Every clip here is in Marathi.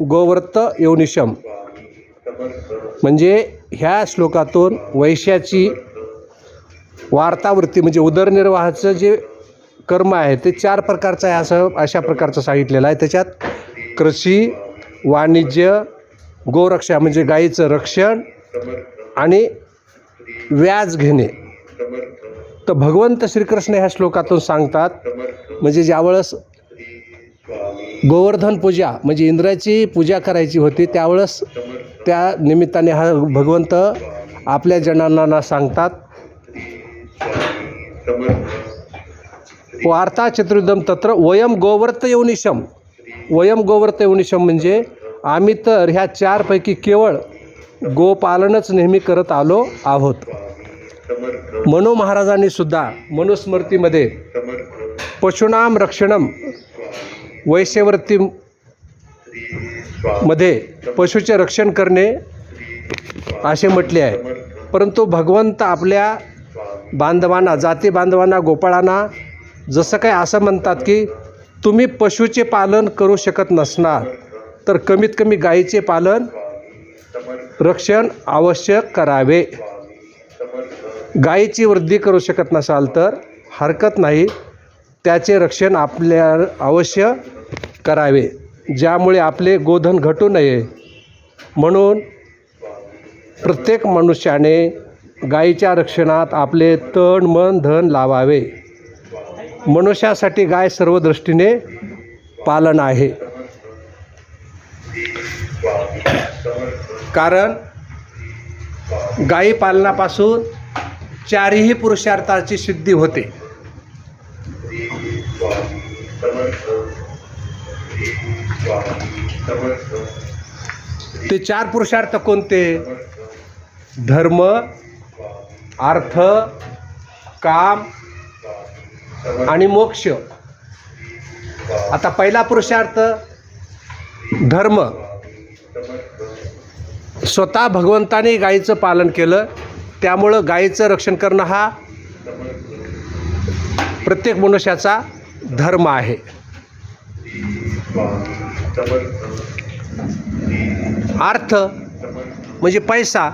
गोवर्त योनिशम. स्वामी समर्थ म्हणजे ह्या श्लोकातून वैश्याची वार्तावृत्ती म्हणजे उदरनिर्वाहाचं जे कर्म आहे ते 4 प्रकारचं आहे अशा प्रकारचं सांगितलेलं आहे. त्याच्यात कृषी, वाणिज्य, गोरक्षा म्हणजे गायीचं रक्षण आणि व्याज घेणे. तर भगवंत श्रीकृष्ण ह्या श्लोकातून सांगतात म्हणजे ज्यावेळेस गोवर्धन पूजा म्हणजे इंद्राची पूजा करायची होती त्यावेळेस त्या निमित्ताने हा भगवंत आपल्या जनांना सांगतात. वार्ता चतुर्दम तत्र वयम गोवर्त योनिशम. वयम गोवर्त योनिशम म्हणजे आम्ही तर ह्या 4 पैकी केवळ गोपालनच नेहमी करत आलो आहोत. मनु महाराजांनी सुद्धा मनुस्मृतीमध्ये पशूनाम रक्षणम वैश्यवृत्ती मध्ये पशुचे रक्षण करणे असे म्हटले आहे. परंतु भगवंत आपल्या बांधवांना जाती बांधवांना गोपाळांना जसं काय असं म्हणतात की तुम्ही पशुचे पालन करू शकत नसणार तर कमीत कमी गायीचे पालन रक्षण आवश्यक करावे. गायीची वृद्धी करू शकत नसाल तर हरकत नाही, त्याचे रक्षण आपल्या अवश्य करावे ज्यामुळे आपले गोधन घटू नये. म्हणून प्रत्येक मनुष्याने गायीच्या रक्षणात आपले तन मन धन लावावे. मनुष्यासाठी गाय सर्व दृष्टीने पालन आहे. कारण गायी पालनापासून 4ही पुरुषार्थाची सिद्धी होते. ते 4 पुरुषार्थ कोणते? धर्म, अर्थ, काम आणि मोक्ष. आता पहिला पुरुषार्थ धर्म. स्वतः भगवंताने गायीचं पालन केलं त्यामुळं गायीचं रक्षण करणं हा प्रत्येक मनुष्याचा धर्म आहे. अर्थ म्हणजे पैसा.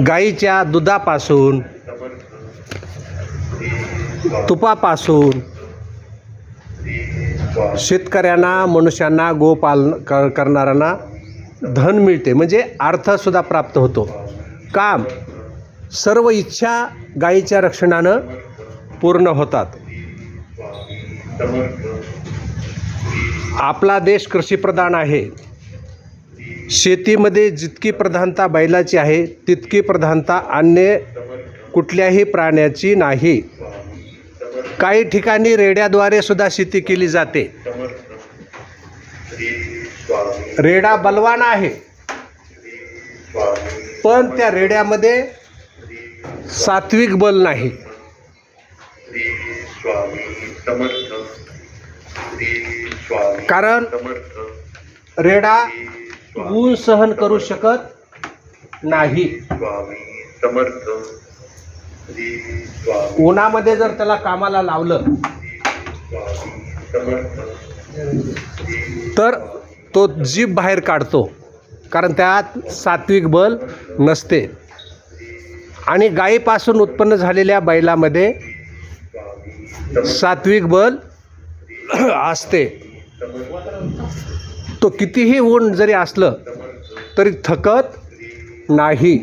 गायीच्या दुधापासून तुपापासून शेतकऱ्यांना मनुष्यांना गोपालन करणाऱ्यांना धन मिळते म्हणजे अर्थसुद्धा प्राप्त होतो. काम सर्व इच्छा गायीच्या रक्षणानं पूर्ण होतात. आपला देश कृषीप्रधान आहे. शेतीमध्ये जितकी प्रधानता बैलाची आहे तितकी प्रधानता अन्य कुठल्याही प्राण्याची नाही. काही ठिकाणी रेड्याद्वारे सुद्धा शेती केली जाते. रेडा बलवान आहे पण त्या रेड्यामध्ये सात्विक बल नाही. कारण रेडा ऊन सहन करू शकत नाही. उन्हामध्ये जर त्याला कामाला लावलं तर तो जीभ बाहेर काढतो कारण त्यात सात्विक बल नसते. आणि गायीपासून उत्पन्न झालेल्या बैलामध्ये सात्विक बल असते. तो कितीही ऊन जरी असलं तरी थकत नाही.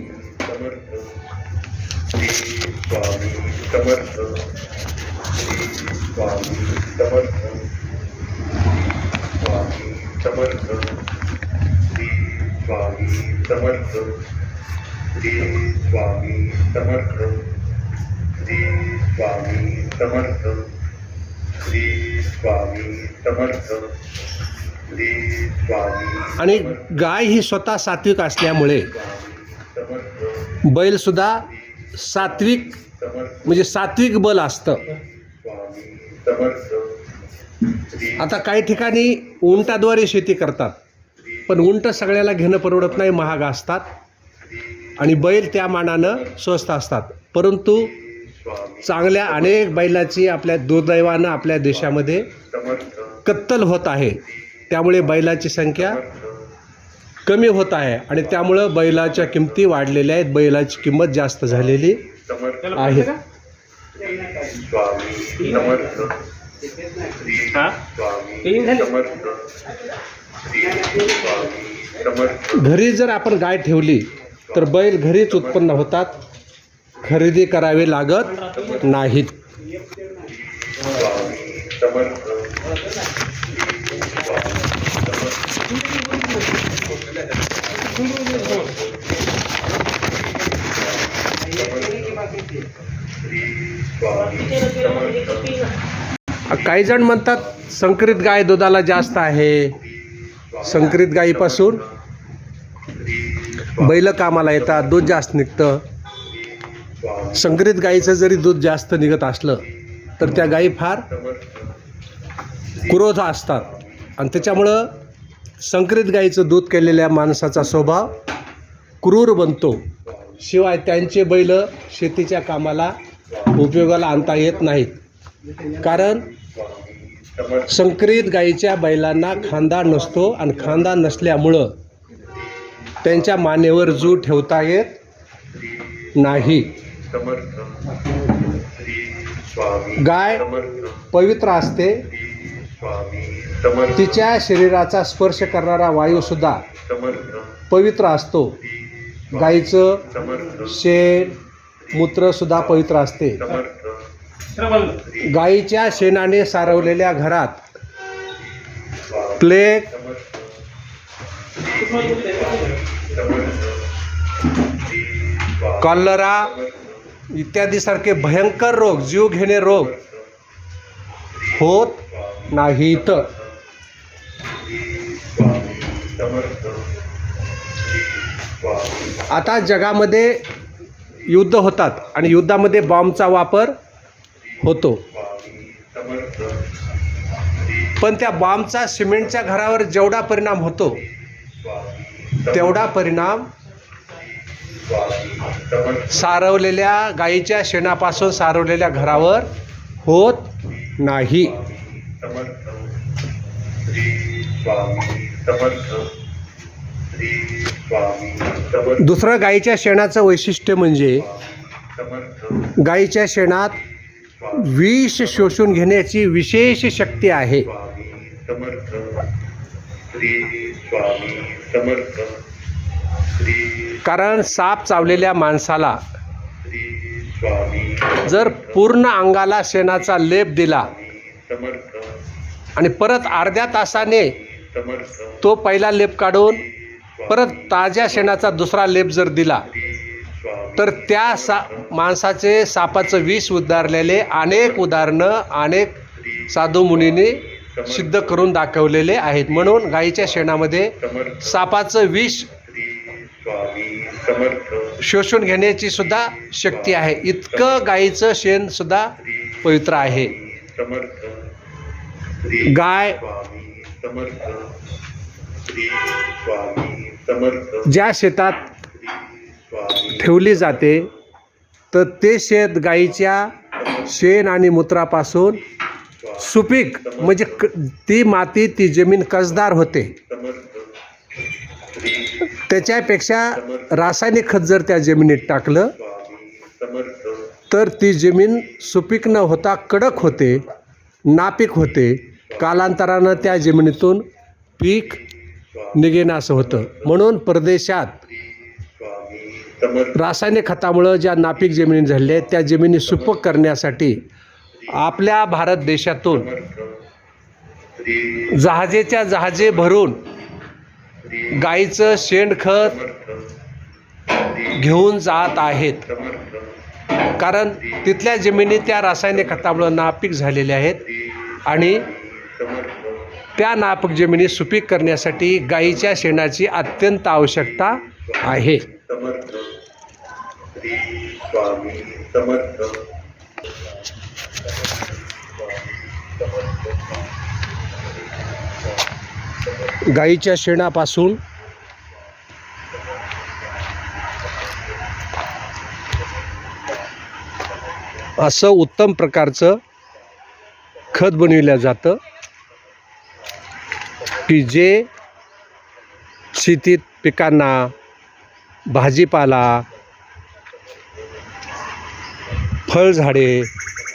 आणि गाय ही स्वतः सात्विक असल्यामुळे बैलसुद्धा सात्विक म्हणजे सात्विक बल असतं. आता काही ठिकाणी उंटाद्वारे शेती करतात पण उंट सगळ्याला घेणं परवडत नाही, महाग असतात. आणि बैल त्या मानानं स्वस्त असतात. परंतु चांगल्या अनेक बैलाची आपल्या दुर्दैवानं आपल्या देशामध्ये कत्तल होत आहे. त्यामुळे बैलाची संख्या कमी होत आहे आणि त्यामुळं बैलाच्या किमती वाढलेल्या आहेत. बैलाची किंमत जास्त झालेली समर्थ आहे. स्वामी समर्थ स्वामी समर्थ स्वामी समर्थ घरी जर आपण गाय ठेवली तर बैल घरीच उत्पन्न होतात, खरेदी करावे लागत नाहीत. स्वामी समर्थ काही जण म्हणतात संकरित गाय दुधाला जास्त आहे. संकरित गायीपासून बैल कामाला येतात, दूध जास्त निघतं. संकरित गायीचं जरी दूध जास्त निघत असलं तर त्या गायी फार क्रोध असतात आणि त्याच्यामुळं संकरित गायीचं दूध केलेल्या माणसाचा स्वभाव क्रूर बनतो. शिवाय त्यांचे बैल शेतीच्या कामाला उपयोगाला आणता येत नाहीत. कारण संकरित गायीच्या बैलांना खांदा नसतो आणि खांदा नसल्यामुळं त्यांच्या मानेवर जू ठेवता येत नाही. गाय पवित्र असते. तिच्या शरीराचा स्पर्श करणारा वायूसुद्धा पवित्र असतो. गाईचं शेण मूत्रसुद्धा पवित्र असते. गाईच्या शेणाने सारवलेल्या घरात प्लेग, कॉलरा इत्यादीसारखे भयंकर रोग, जीव घेणे रोग होत नाहीत. आता जगामध्ये युद्ध होतात आणि युद्धामध्ये बॉम्बचा वापर होतो. पण त्या बॉम्बचा सिमेंटच्या घरावर जेवढा परिणाम होतो तेवढा परिणाम सारवलेल्या गाईच्या शेणापासून सारवलेल्या घरावर होत नाही. दुसरं गाईच्या शेणाचं वैशिष्ट्य म्हणजे गाईच्या शेणात विष शोषून घेण्याची विशेष शक्ती आहे. कारण साप चावलेल्या माणसाला जर पूर्ण अंगाला शेणाचा लेप दिला आणि परत अर्ध्या तासाने तो पहिला लेप काढून परत ताज्या शेणाचा दुसरा लेप जर दिला तर त्या माणसाचे सापाचं विष उद्गारलेले अनेक उदाहरणं अनेक साधू मुनींनी सिद्ध करून दाखवलेले आहेत. म्हणून गाईच्या शेणामध्ये सापाचं विष शोषून घेण्याची सुद्धा शक्ती आहे. इतकं गाईचं शेण सुद्धा पवित्र आहे. गाय ज्या शेतात ठेवली जाते तर ते शेत गाईच्या शेण आणि मूत्रापासून सुपीक म्हणजे ती माती ती जमीन कसदार होते. त्याच्यापेक्षा रासायनिक खत जर त्या जमिनीत टाकलं तर ती जमीन सुपीक न होता कडक होते, नापीक होते. कालांतरानं त्या जमिनीतून पीक निघेनासं होतं. म्हणून परदेशात रासायनिक खतामुळं ज्या नापीक जमिनी झालेल्या आहेत त्या जमिनी सुपीक करण्यासाठी आपल्या भारत देशातून जहाजेच्या जहाजे भरून गाईचं शेणखत घेऊन जात आहेत. कारण तिथल्या जमिनी त्या रासायनिक खतामुळं नापीक झालेल्या आहेत आणि त्या नापीक जमिनी सुपीक करण्यासाठी गाईच्या शेणाची अत्यंत आवश्यकता आहे. गाईच्या शेणापासून असं उत्तम प्रकारचं खत बनविलं जातं. की जे शेतीत पिकांना, भाजीपाला, फळझाडे,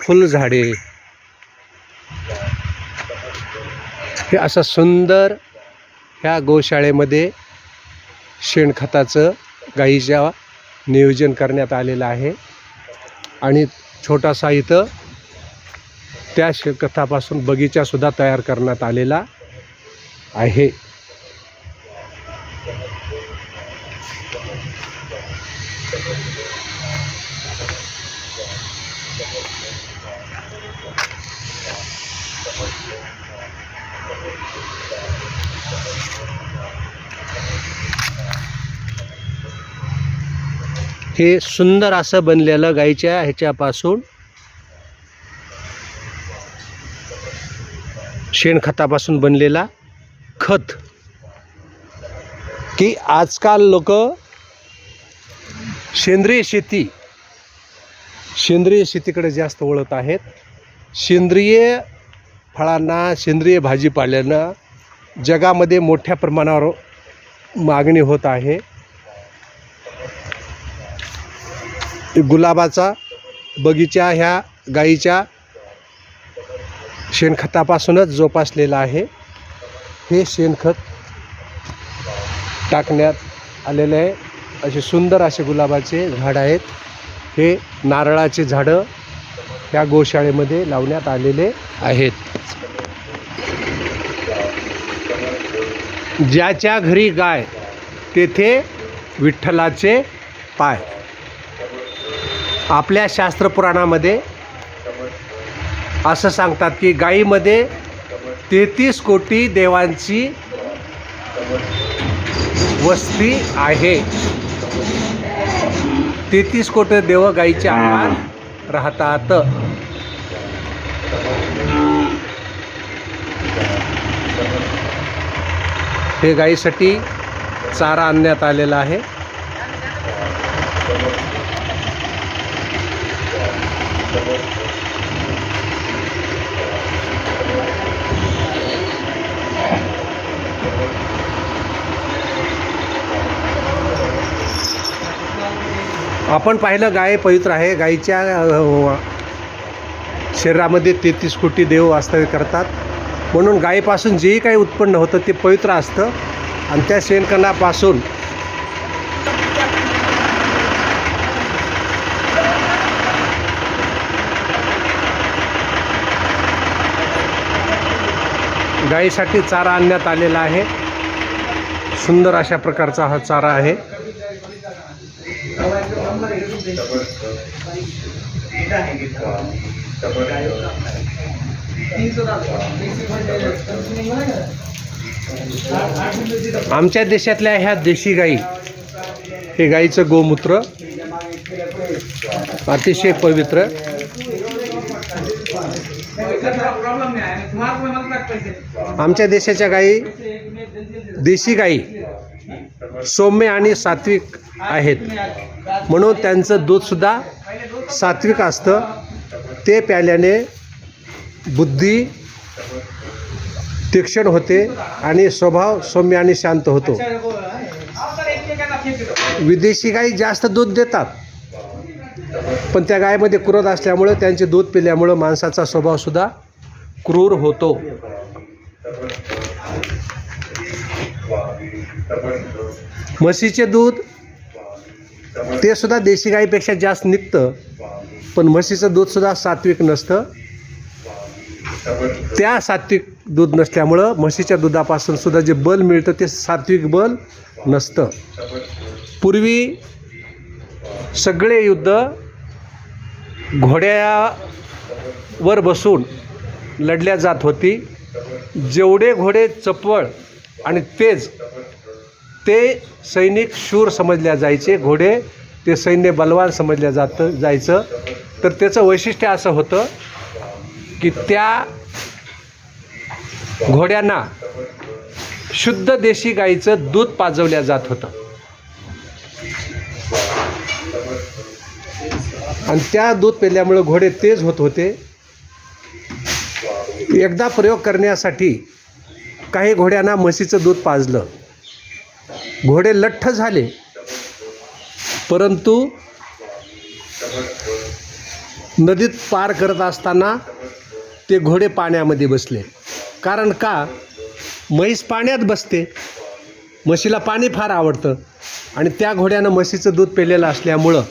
फुलझाडे हे असं सुंदर ह्या गोशाळेमध्ये शेणखताचं गाईच्या नियोजन करण्यात आलेलं आहे. आणि छोटासा इथं त्या शेणखतापासून बगीचासुद्धा तयार करण्यात आलेला आहे. हे सुंदर असं बनलेलं गाईच्या ह्याच्यापासून शेणखतापासून बनलेला खत, की आजकाल लोक सेंद्रिय शेतीकडे जास्त वळत आहेत. सेंद्रिय फळांना, सेंद्रिय भाजीपाल्यांना जगामध्ये मोठ्या प्रमाणावर मागणी होत आहे. गुलाबाचा बगीचा ह्या गाईच्या शेणखतापासूनच जोपासलेला आहे. हे शेणखत टाकण्यात आलेले आहे. असे सुंदर असे गुलाबाचे झाड आहेत. हे नारळाचे झाडं ह्या गोशाळेमध्ये लावण्यात आलेले आहेत. ज्याच्या घरी गाय तेथे विठ्ठलाचे पाय. आपल्या शास्त्रपुराणामध्ये असं सांगतात की गायीमध्ये 33 कोटी देवांची वस्ती आहे. 33 कोटी देव गायीच्या अंगात राहतात. हे गायीसाठी चारा आणण्यात आलेला आहे. आपण पाहिलं गाय पवित्र आहे. गायीच्या शरीरामध्ये 33 कोटी देव वास्तव्य करतात. म्हणून गायीपासून जेही काही उत्पन्न होतं ते पवित्र असतं. आणि त्या शेणखतापासून गायीसाठी चारा आणण्यात आलेला आहे. सुंदर अशा प्रकारचा हा चारा आहे. आमच्या देशातल्या ह्या देशी गाई, हे गाईचं गोमूत्र अतिशय पवित्र. आमच्या देशाच्या गाई, देशी गाई सौम्य आणि सात्विक आहेत. म्हणून त्यांचं दूधसुद्धा सात्विक असतं. ते प्याल्याने बुद्धी तीक्ष्ण होते आणि स्वभाव सौम्य आणि शांत होतो. विदेशी गाई जास्त दूध देतात, पण त्या गायीमध्ये क्रोध असल्यामुळं त्यांचे दूध पिल्यामुळं माणसाचा स्वभावसुद्धा क्रूर होतो. म्हशीचे दूध ते सुद्धा देशी गाईपेक्षा जास्त निघतं, पण म्हशीचं दूधसुद्धा सात्विक नसतं. त्या सात्विक दूध नसल्यामुळं म्हशीच्या दुधापासून सुद्धा जे बल मिळतं ते सात्विक बल नसतं. पूर्वी सगळे युद्ध घोड्यावर बसून लढल्या जात होती. जेवढे घोडे चपळ आणि तेज ते सैनिक शूर समजल्या जायचे, घोडे ते सैन्य बलवान समजल्या जायचं. तर त्याचं वैशिष्ट्य असं होतं की त्या घोड्यांना शुद्ध देशी गाईचं दूध पाजवल्या जात होतं. आणि त्या दूध पिल्यामुळे घोडे तेज होत होते. एकदा प्रयोग करण्यासाठी काही घोड्यांना म्हशीचं दूध पाजलं, घोडे लठ्ठ झाले, परंतु नदीत पार करत असताना ते घोडे पाण्यामध्ये बसले. कारण का? म्हैस पाण्यात बसते, म्हशीला पाणी फार आवडतं आणि त्या घोड्यानं म्हशीचं दूध पेलेलं असल्यामुळं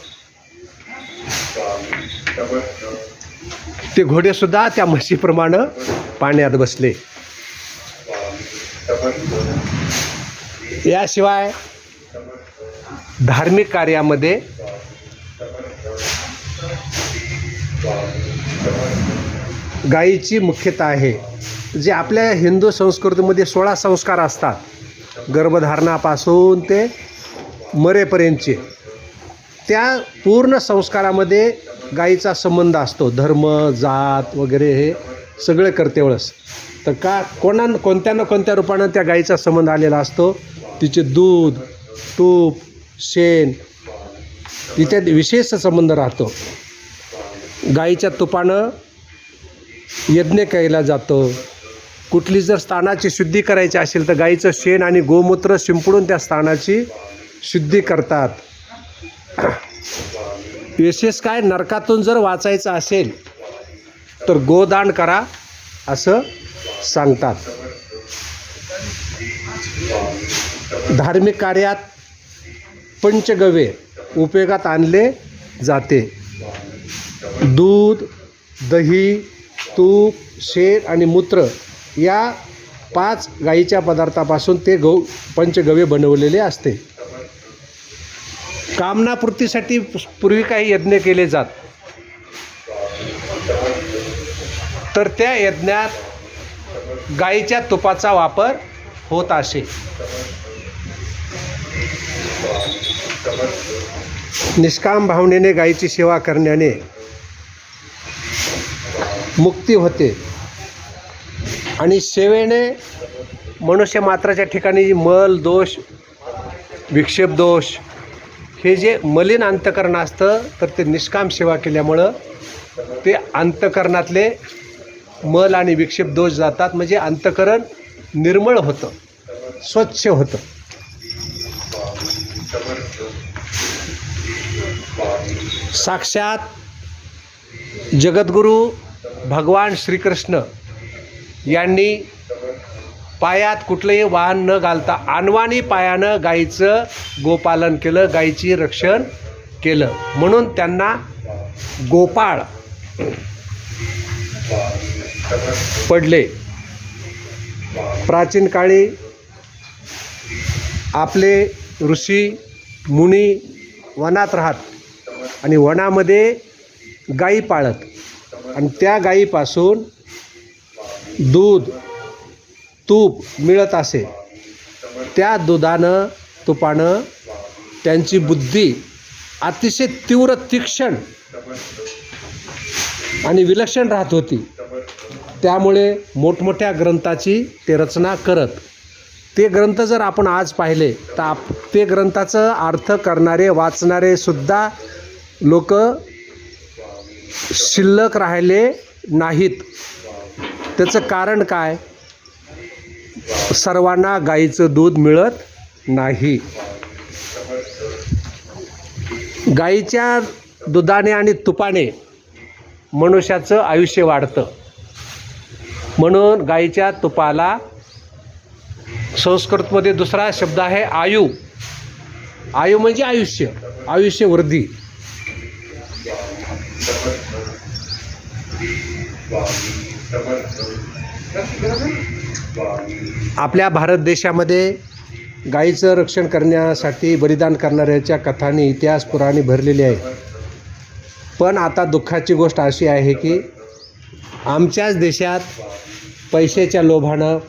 ते घोडेसुद्धा त्या म्हशीप्रमाणे पाण्यात बसले. याशिवाय धार्मिक कार्यामध्ये गायीची मुख्यता आहे. जे आपल्या हिंदू संस्कृतीमध्ये 16 संस्कार असतात, गर्भधारणापासून ते मरेपर्यंतचे, त्या पूर्ण संस्कारामध्ये गायीचा संबंध असतो. धर्म, जात वगैरे हे सगळे करते वेळेस तर कोणत्या ना कोणत्या रूपानं त्या गायीचा संबंध आलेला असतो. तिचे दूध, तूप, शेण इत्यादी विशेष संबंध राहतो. गायीच्या तुपानं यज्ञ केला जातो. कुठली जर स्थानाची शुद्धी करायची असेल तर गायीचं शेण आणि गोमूत्र शिंपडून त्या स्थानाची शुद्धी करतात. विशेष काय, नरकातून जर वाचायचं असेल तर गोदान करा असं सांगतात. धार्मिक कार्यात पंचगव्य उपयोगात आणले जाते. दूध, दही, तूप, शेण आणि मूत्र या 5 गायीच्या पदार्थापासून ते पंचगव्य बनवलेले असते. कामनापूर्तीसाठी पूर्वी काही यज्ञ केले जात, तर त्या यज्ञात गायीच्या तुपाचा वापर होत असे. निष्काम भावनेने गायीची सेवा करण्याने मुक्ती होते आणि सेवेने मनुष्य मात्राच्या ठिकाणी मल दोष, विक्षेप दोष हे जे मलिन अंतकरण असतं तर ते निष्काम सेवा केल्यामुळं ते अंतकरणातले मल आणि विक्षेप दोष जातात. म्हणजे अंतकरण निर्मळ होतं, स्वच्छ होतं. साक्षात जगद्गुरू भगवान श्रीकृष्ण यांनी पायात कुठलंही वाहन न घालता अनवाणी पायानं गायीचं गोपालन केलं, गायीची रक्षण केलं, म्हणून त्यांना गोपाळ पडले. प्राचीन काळी आपले ऋषी मुनी वनात राहत आणि वनामध्ये गायी पाळत आणि त्या गायीपासून दूध, तूप मिळत असे. त्या दुधानं, तुपानं त्यांची बुद्धी अतिशय तीव्र, तीक्ष्ण आणि विलक्षण राहत होती. त्यामुळे मोठमोठ्या ग्रंथाची ते रचना करत. ते ग्रंथ जर आपण आज पाहिले तर ते ग्रंथाचं अर्थ करणारे, वाचणारे सुद्धा लोक शिल्लक राहिले नाहीत. त्याचं कारण काय? सर्वांना गाईचं दूध मिळत नाही. गाईच्या दुधाने आणि तुपाने मनुष्याचं आयुष्य वाढतं. म्हणून गाईच्या तुपाला संस्कृतमध्ये दुसरा शब्द आहे आयु. आयु म्हणजे आयुष्य, आयुष्यवृद्धी. आपल्या भारत देशामध्ये गाईचं रक्षण करण्यासाठी बलिदान करणाऱ्याच्या कथांनी इतिहास पुराणे भरलेले आहे. पण आता दुःखाची गोष्ट अशी आहे की आमच्याच देशात पैशाच्या लोभानं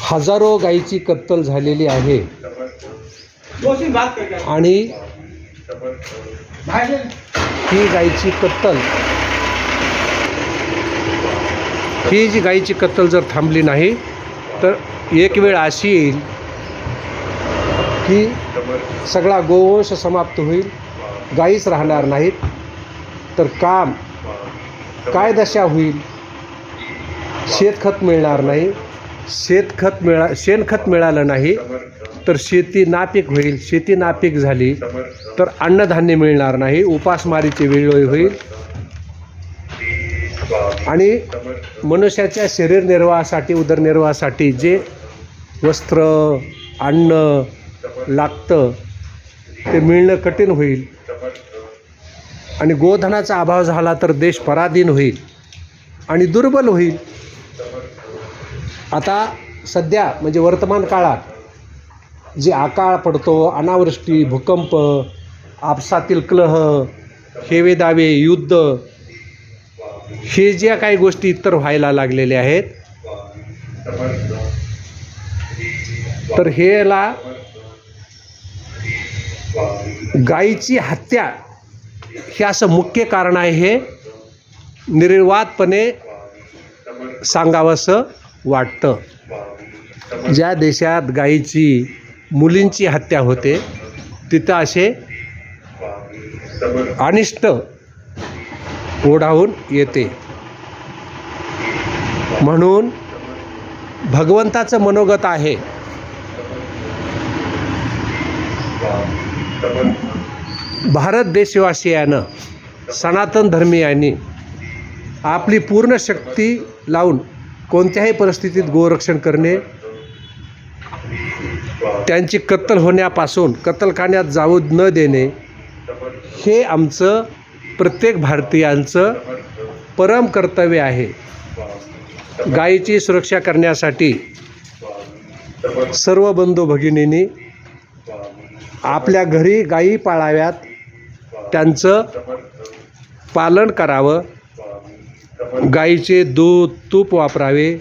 हजारो गायीची कत्तल झालेली आहे आणि ही जी गायीची कत्तल जर थांबली नाही तर एक वेळ अशी येईल की सगळा गोवंश समाप्त होईल, गायीच राहणार नाहीत. तर काय दशा होईल शेणखत मिळणार नाही. शेणखत मिळालं नाही तर शेती नापीक होईल. शेती नापीक झाली तर अन्नधान्य मिळणार नाही. उपासमारीची वेळ होईल आणि मनुष्याच्या शरीर निर्वाहासाठी, उदरनिर्वाहासाठी जे वस्त्र, अन्न लागतं ते मिळणं कठीण होईल आणि गोधनाचा अभाव झाला तर देश पराधीन होईल आणि दुर्बल होईल. आता सध्या म्हणजे वर्तमान काळात जे अकाळ पडतो, अनावृष्टी, भूकंप, आपसातील कलह, हेवेदावे, युद्ध, हे ज्या काही गोष्टी इतर व्हायला लागलेल्या आहेत तर हेला गायीची हत्या हे असं मुख्य कारण आहे. हे निर्विवादपणे सांगावंसं वाटतं. ज्या देशात गायीची, मुलींची हत्या होते तिथं असे अनिष्ट ओढावून येते. म्हणून भगवंताचं मनोगत आहे भारत देशवासियानं, सनातन धर्मीयांनी आपली पूर्ण शक्ती लावून कोणत्याही परिस्थितीत गोरक्षण करणे, त्यांची कत्तल होण्यापासून कत्तलखान्यात जाऊ न देणे हे आमचं प्रत्येक भारतीयांचं परम कर्तव्य आहे. गायीची सुरक्षा करण्यासाठी सर्व बंधू भगिनींनी आपल्या घरी गायी पाळाव्यात, त्यांचं पालन करावं, गायीचे दूध, तूप वापरावे,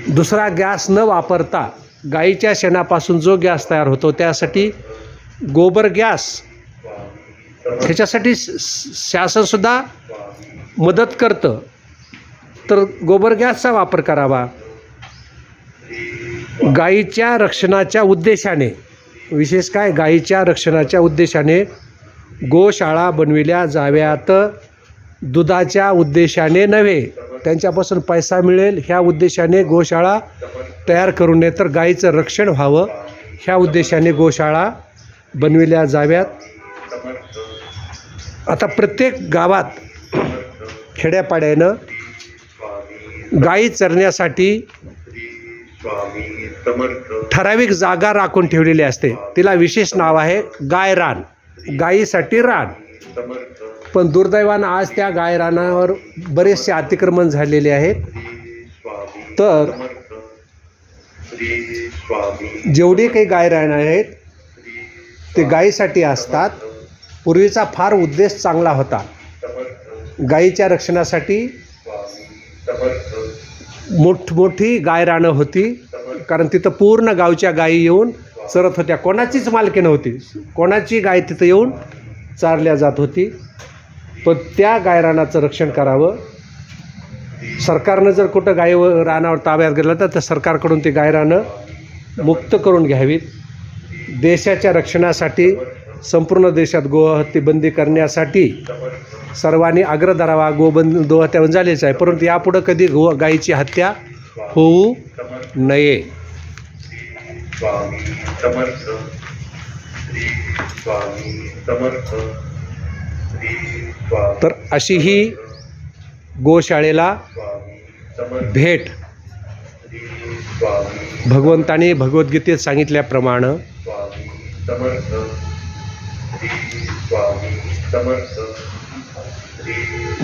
दुसरा गॅस न वापरता गायीच्या शेणापासून जो गॅस तयार होतो त्यासाठी गोबर गॅस, ह्याच्यासाठी शासनसुद्धा मदत करतं, तर गोबर गॅसचा वापर करावा. गायीच्या रक्षणाच्या उद्देशाने, विशेष काय गायीच्या रक्षणाच्या उद्देशाने गोशाळा बनविल्या जाव्यात. दुधाच्या उद्देशाने नव्हे, त्यांच्यापासून पैसा मिळेल ह्या उद्देशाने गोशाळा तयार करू नये, तर गायीचं रक्षण व्हावं ह्या उद्देशाने गोशाळा बनविल्या जाव्यात. आता प्रत्येक गावात, खेड्यापाड्यानं गायी चरण्यासाठी ठराविक जागा राखून ठेवलेली असते. तिला विशेष नाव आहे गायरान, गायीसाठी रान. पण दुर्दैवानं आज त्या गायरानावर बरेचसे अतिक्रमण झालेले आहेत. तर जेवढे काही गायरान आहेत ते गायीसाठी असतात. पूर्वीचा फार उद्देश चांगला होता. गायीच्या रक्षणासाठी मोठमोठी गायरानं होती, कारण तिथं पूर्ण गावच्या गायी येऊन चरत होत्या. कोणाचीच मालकी नव्हती, कोणाची गाय तिथं येऊन चारल्या जात होती. पण त्या गायरानाचं रक्षण करावं. सरकारनं जर कुठं गायी रानावर ताब्यात घेतलं तर सरकारकडून ती गायरानं मुक्त करून घ्यावीत. देशाच्या रक्षणासाठी संपूर्ण देशात गोहत्या बंदी करण्यासाठी सर्वांनी आग्रह धरावा. गोहत्या झालीच आहे, परंतु यापुढं कधी गायीची हत्या होऊ नये. तर अशी ही गोशाळेला भेट भगवंताने भगवद्गीतेत सांगितल्याप्रमाणे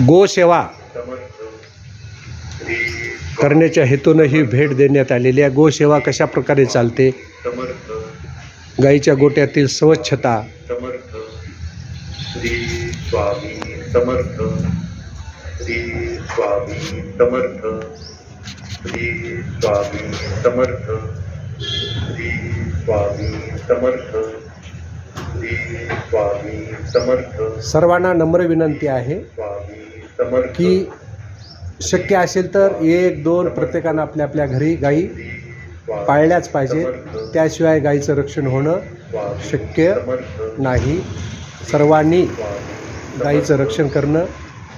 गोसेवा करण्याच्या हेतूनं ही भेट देण्यात आलेली आहे. गोसेवा कशा प्रकारे चालते, गाईच्या गोट्यातील स्वच्छता, सर्वांना नम्र विनंती आहे की शक्य असेल तर 1-2 प्रत्येकानं आपल्या आपल्या घरी गायी पाळल्याच पाहिजे. त्याशिवाय गायीचं रक्षण होणं शक्य नाही. सर्वांनी गायीचं रक्षण करणं